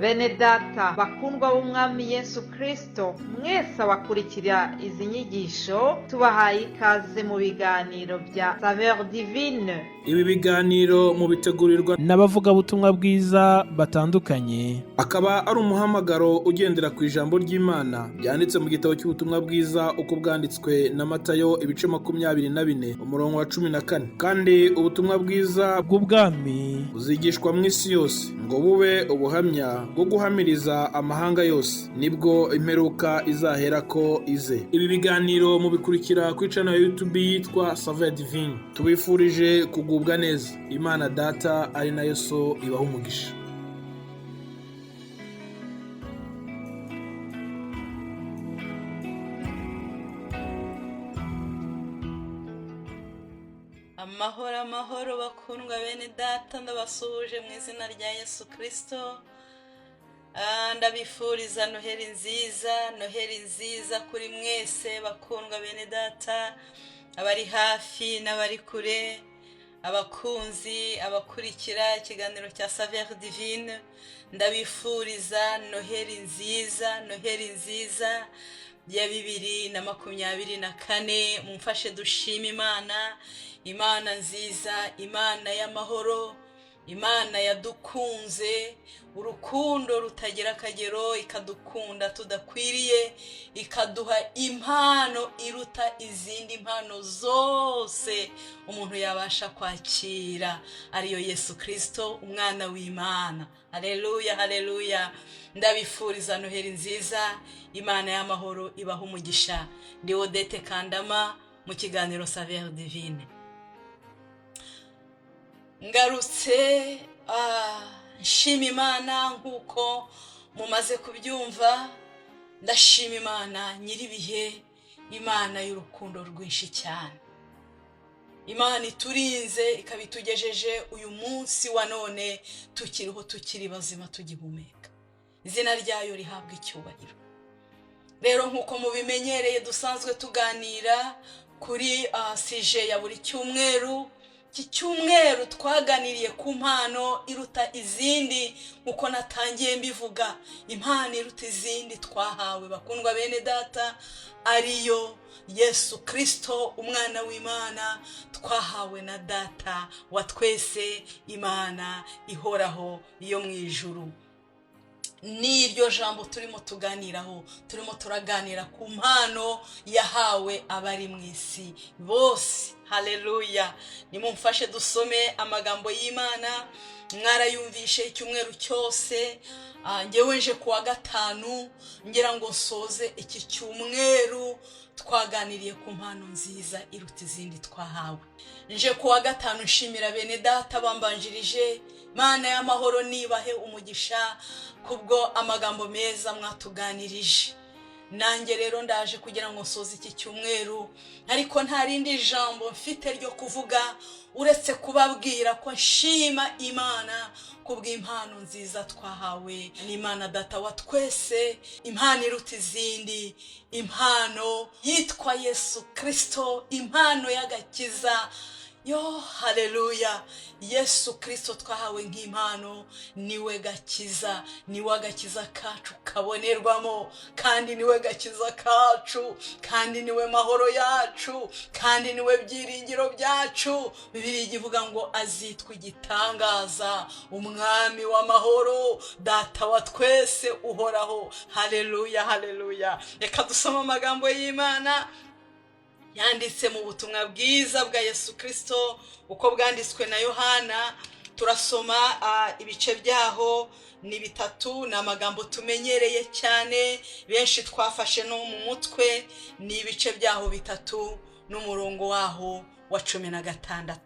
Bene data bakundwa b'umwami Yesu Kristo, mwese abakurikira izi nyigisho tubahaye ikaze mu biganiro bya Saveur Divine. Ibi biganiro mu bitegurirwa n'abavugabutumwa bwiza batandukanye, akaba ari umuhamagaro ugendera ku ijambo ry'Imana byanditse mu gitabo cy'ubutumwa bwiza uko bwanditswe na Matayo ibice 24 umurongo wa 14. Kandi ubutumwa bwiza bw'ubwami buzigishwa mu isi yose ngo bube ubuhamya bwo guhamiriza amahanga yose, nibwo imperuka izaherako ize. Ibi biganiro mubikurikira ku channel ya YouTube yitwa Saveur Divine. Tubifurije kugubwa neza. Imana Data ari nayo So ibaha umugisha. Amahoro bakundwa bene data, ndabasuhuje mu izina rya Yesu Kristo. Ndabifuriza noheri nziza kuri mwese bakundwa bene data, abari hafi n'abari kure, abakunzi abakurikira ikiganiro cya Saveur Divine. Ndabifuriza noheri nziza ya 2024. Mumfashe dushima Imana nziza, Imana y'amahoro, Imana yadukunze urukundo rutagira akagero, ikadukunda tudakwiriye, ikaduha impano iruta izindi mpano zose umuntu yabasha kwakira, ariyo Yesu Kristo umwana w'Imana. Haleluya. Ndabifuriza noheri nziza, Imana y'amahoro ibaha umugisha. Ndi Odette Kandama mu kiganiro Saveur Divine. Ngarutse nshima Imana nkuko mumaze kubyumva. Ndashima Imana nyiribihe, Imana y'urukundo rwinshi cyane, Imana iturinze ikabitugejeje uyu munsi wa none, tukiriho tukiri bazima tugihumeka. Izina ryayo rihabwa icyubahiro. Rero nkuko mubimenyereye dusanzwe tuganira kuri sije ya buri cyumweru. Iki cyumweru twaganiriye ku mpano iruta izindi, nkuko natangiye mbivuga, impano iruta izindi twahawe bakundwa bene data, ariyo Yesu Kristo umwana w'Imana, twahawe na Data wa twese, Imana ihoraho yo mu ijuru. N'iryo jambo turimo tuganiraho, turimo turaganira ku mpano yahawe abari mu isi bose. Haleluya. Nimumfashe dusome amagambo y'Imana. Mwarayumvishe icyumweru cyose, ngewe nje kuwa gatanu ngira ngo nsoze iki cyumweru twaganiriye ku mpano nziza iruta izindi twahawe. Nje kuwa gatanu nshimira bene data bambanjirije. Mana y'amahoro nibahe umugisha kubwo amagambo meza mwatuganirije. Nanjye rero ndaje kugira ngo nsoze iki cyumweru, ariko nta rindi jambo mfite ryo kuvuga uretse kubabwira ko nshima Imana kubw'impano nziza twahawe n'Imana Data wa twese, impano iruta izindi, impano yitwa Yesu Kristo, impano y'agakiza. Haleluya. Yesu Kristo twahawe nk'impano, niwe gakiza, niwe agakiza kacu kabonerwamo, kandi niwe gakiza kacu, kandi niwe mahoro yacu, kandi niwe byiringiro byacu. Bibiliya ivuga ngo azitwa igitangaza, umwami w'amahoro, Data wa twese uhoraho. Haleluya. Reka dusome amagambo y'Imana yanditse mu butumwa bwiza bwa Yesu Kristo uko bwanditswe na Yohana. Turasoma ibice byaho ni 3, ni amagambo tumenyereye cyane, benshi twafashe no mu mutwe. Ni ibice byaho 3 n'umurongo waho wa 16.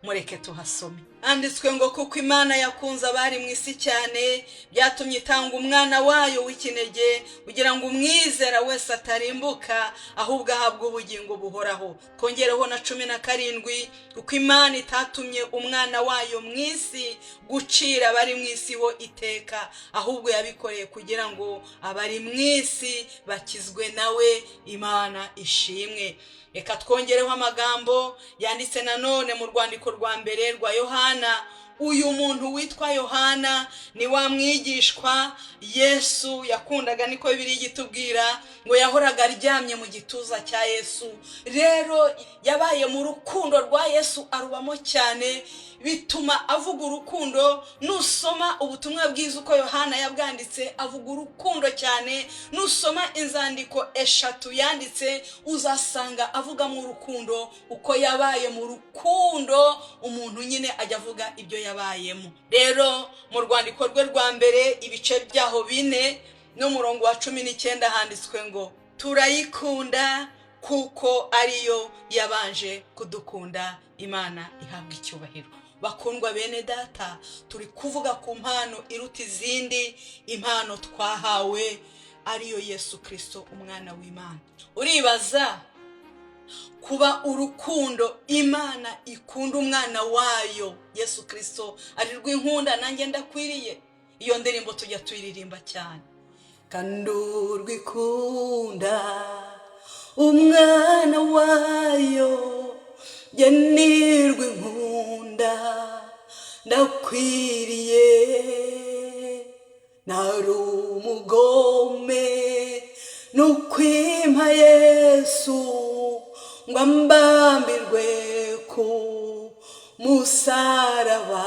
Mureke tuhasome. Anditswe ngo kuko Imana yakunze abari mu isi cyane, byatumye itanga umwana wayo w'ikinege, kugira ngo umwizera wese atarimbuka, ahubwo ahabwe ubugingo buhoraho. Kongereho na 17, kuko Imana itatumye umwana wayo mu isi gucira abari mu isi ho iteka, ahubwo yabikoreye kugira ngo abari mu isi bakizwe nawe. Imana ishimwe. Reka twongereho amagambo yanditse nanone mu rwandiko rwa mbere rwa Yohana uyu muntu witwa Yohana ni wa mwigishwa Yesu yakundaga, niko Bibiliya igitubwira ngo yahoraga aryamye mu gituza cya Yesu. Rero yabaye mu rukundo rwa Yesu arubamo cyane, bituma avuga urukundo. Nusoma ubutumwa bwiza uko Yohana yabwanditse, avuga urukundo cyane. Nusoma inzandiko 3 yanditse, uzasanga avuga mu rukundo, uko yabaye mu rukundo. Umuntu nyine ajya avuga ibyo yabayemo. Rero mu rwandiko rwe rwa mbere ibice byaho 4 n'umurongo wa 19 handitswe ngo turayikunda kuko ariyo yabanje kudukunda. Imana ihabwa icyubahiro. Bakundwa bene data, turi kuvuga ku mpano iruta izindi, impano twahawe, ariyo Yesu Kristo umwana w'Imana. Uribaza kuba urukundo Imana ikunda umwana wayo Yesu Kristo ari rw'inkunda, nanjye ndakwiriye. Iyo ndirimbo tujya tuyiririmba cyane. Kandi urwikunda umwana wayo, jye nirw'inkunda ndakwiriye. Nari umugome nukwimpa Yesu ngo ambambirwe ku musaraba.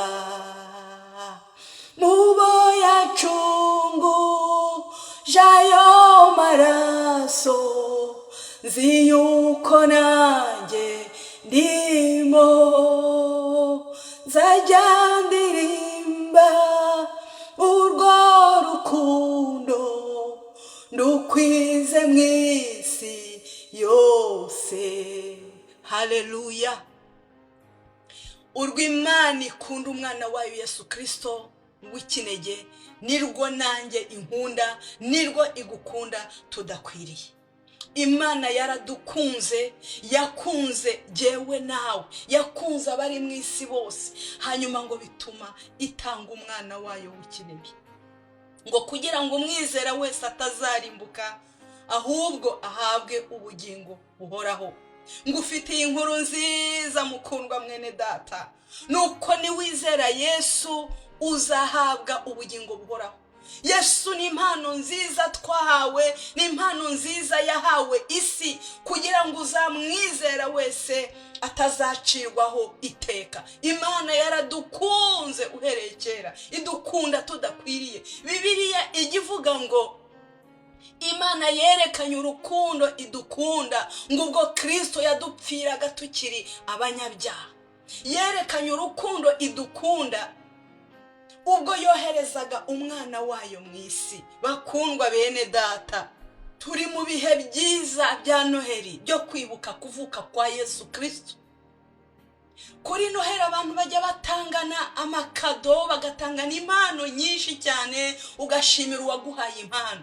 Mubo yacungu jayo maraso, nzi yuko nanjye ndimo nzajya ndirimba urwo rukundo ndukwize mu isi yose. Haleluya. Urw'Imana ikunda umwana wayo Yesu Kristo w'ikinege, nirwo nanjye inkunda, nirwo igukunda tudakwiriye. Imana yaradukunze, yakunze jewe nawe, yakunze abari mu isi bose, hanyuma ngo bituma itanga umwana wayo w'ikinege, ngo kugira ngo umwizera wese atazarimbuka, ahubwo ahabwe ubugingo buhoraho. Ngufitiye inkuru nziza mukundwa mwene data, nuko niwizera Yesu uzahabwa ubugingo buhoraho. Yesu ni impano nziza twahawe, ni impano nziza yahawe isi, kugira ngo uzamwizera wese atazacirwaho iteka. Imana yaradukunze uhereye kera, idukunda tudakwiriye. Bibiliya igivuga ngo Imana yerekanye urukundo idukunda, ngo ubwo Kristo yadupfiraga tukiri abanyabyaha. Yerekanye urukundo idukunda ubwo yoherezaga umwana wayo mu isi. Bakundwa bene data, turi mu bihe byiza bya Noheli byo kwibuka kuvuka kwa Yesu Kristo. Kuri Noheli abantu bajya batangana amakado, bagatangana impano nyinshi cyane, ugashimira uwaguhaye impano.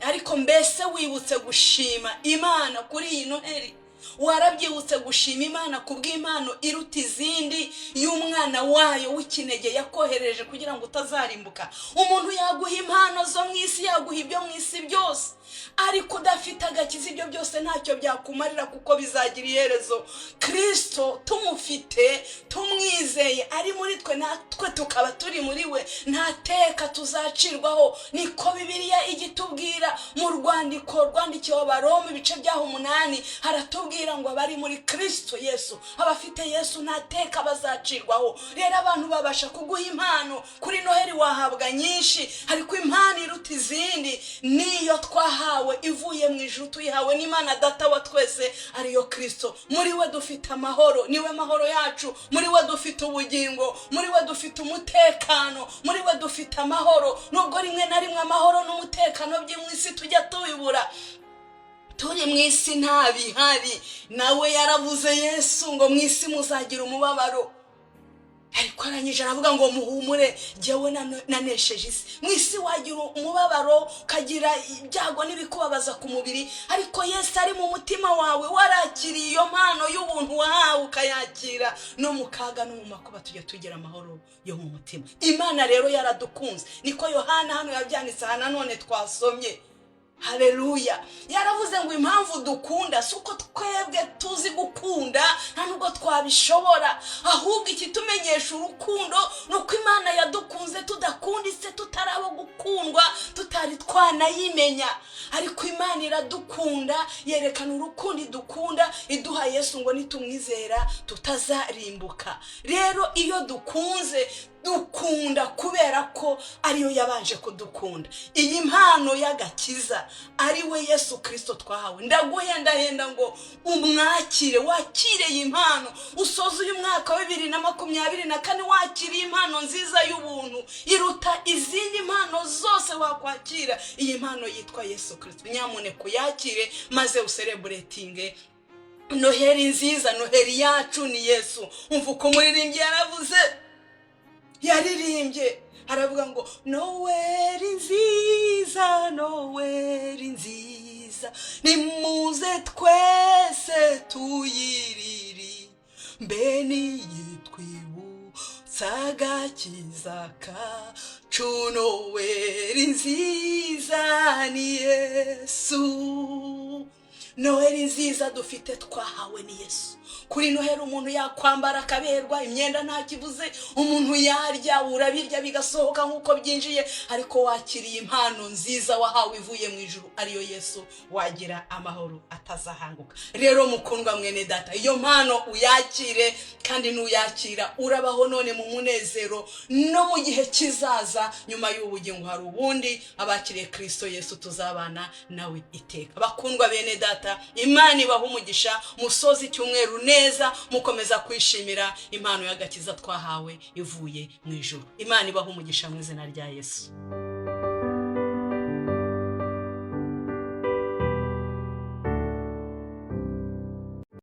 Ariko mbese wibutse gushima Imana kuri iyi Noheli? Warabyibutse gushima Imana kubw'impano iruta izindi y'umwana wayo w'ikinege yakohereje kugira ngo utazarimbuka? Umuntu yaguha impano zo mu isi, yaguha ibyo mu isi byose, ariko udafite agakiza ibyo byose ntacyo byakumarira, kuko bizagira iherezo. Kristo tumufite, tumwizeye, ari muri twe, natwe tukaba turi muri we, nta teka tuzacirwaho. Niko Bibiliya igitubwira mu rwandiko rwandikiwe Abaroma ibice byaho 8, haratubwira ngo abari muri Kristo Yesu, abafite Yesu nta teka bazacirwaho. Rero abantu babasha kuguha impano kuri Noheli, wahabwa nyinshi, ariko impano iruta izindi niyo twahawe ivuye mu ijuru, tuyihawe n'Imana Data wa twese, ariyo Kristo. Muri we dufite amahoro, niwe mahoro yacu. Muri we dufite ubugingo, muri we dufite umutekano, muri we dufite amahoro. Nubwo rimwe na rimwe amahoro n'umutekano by'imwisi tujya tubibura, turi mu isi nta bihari. Nawe yaravuze Yesu ngo mu isi muzagira umubabaro, ariko arangije aravuga ngo muhumure, jyewe nanesheje isi. Mu isi wagira umubabaro, ukagira ibyago n'ibikubabaza ku mubiri, ariko Yesu ari mu mutima wawe, warakiriye iyo mpano y'ubuntu wahawe ukayakira, no mu kaga no mu makuba tujya tugira amahoro yo mu mutima. Imana rero yaradukunze, niko Yohana hano yabyanditse. Hano none twasomye Haleluya. Yaravuze ngo impamvu dukunda si uko twebwe tuzi gukunda, nta nubwo twabishobora, ahubwo ikitumenyesha urukundo ni uko Imana yadukunze tudakunditse, tutarabo gukundwa, tutari twanayimenya. Ariko Imana iradukunda, yerekana urukundo idukunda, iduha Yesu ngo nitumwizera tutazarimbuka. Rero iyo dukunze, dukunda kubera ko ariyo yabanje kudukunda. Iyi mpano y'agakiza ari we Yesu Kristo twahawe. Ndaguhendahenda ngo umwakire, wakire iyi mpano. Usoze uyu mwaka wa 2024 wakiriye impano nziza y'ubuntu iruta izindi mpano zose wakwakira. Iyi mpano yitwa Yesu Kristo. Nyamune kuyakire maze userebretinge Noheri nziza. Noheri yacu ni Yesu. Umva uko umuririmbyi yaririmbye, haravuga ngo Noheri nziza, Noheri nziza, nimuze twese tuyiririmbe, niyitwibutsa agakiza kacu. Noheri nziza ni Yesu. Noheri nziza dufite twahawe ni Yesu. Kuri Noheri umuntu yakwambara akaberwa, imyenda nta kivuze, umuntu yarya, urabirya bigasohoka nkuko byinjiye, ariko wakiriye impano nziza wahawe ivuye mu ijuru ariyo Yesu, wagira amahoro atazahanguka. Rero mukundwa mwene data, iyo mpano uyakire, kandi nuyakira urabaho none mu munezero no mu gihe kizaza. Nyuma y'ubugingo hari ubundi, abakiriye Kristo Yesu tuzabana nawe iteka. Bakundwa bene data, Imana ibaha umugisha, musozi icyumweru neza, mukomeza kwishimira impano y'agakiza twahawe ivuye mu ijuru. Imana ibaha umugisha mu izina rya Yesu.